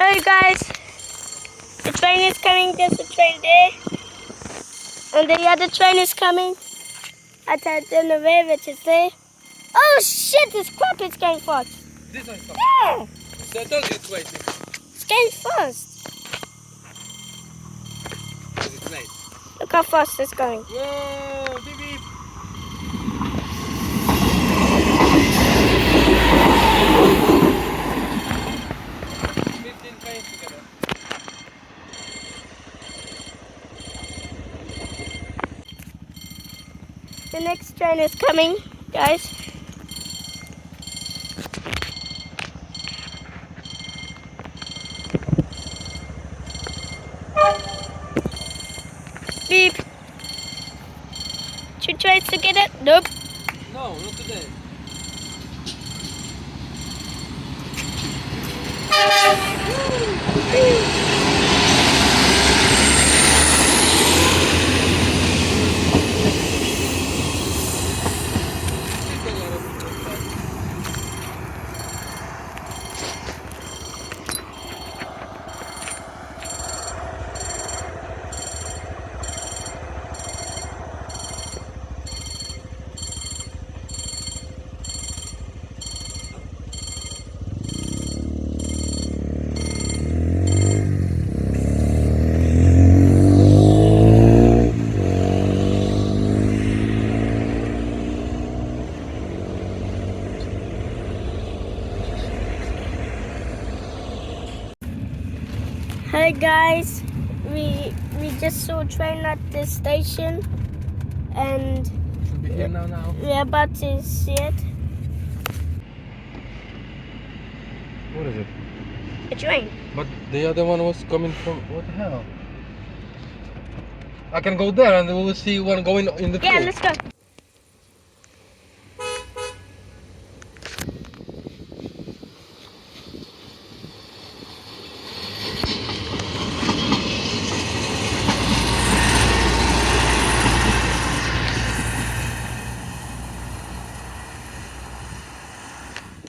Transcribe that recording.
Hey guys, the train is coming. There's a train there, and the other train is coming. I don't know where it is there. Oh shit! This crap is going fast. This one's coming. Yeah, So I told you it's waiting. it's going fast. Because it's late. Look how fast it's going. Whoa! Beep beep! 15 trains together. The next train is coming, guys. Beep. Two trains together? Nope. No, not today. Hi guys, we just saw a train at the station, and Should be here now. we're about to see it. What is it? A train. But the other one was coming from... What the hell? I can go there and we will see one going in the Yeah, field. let's go.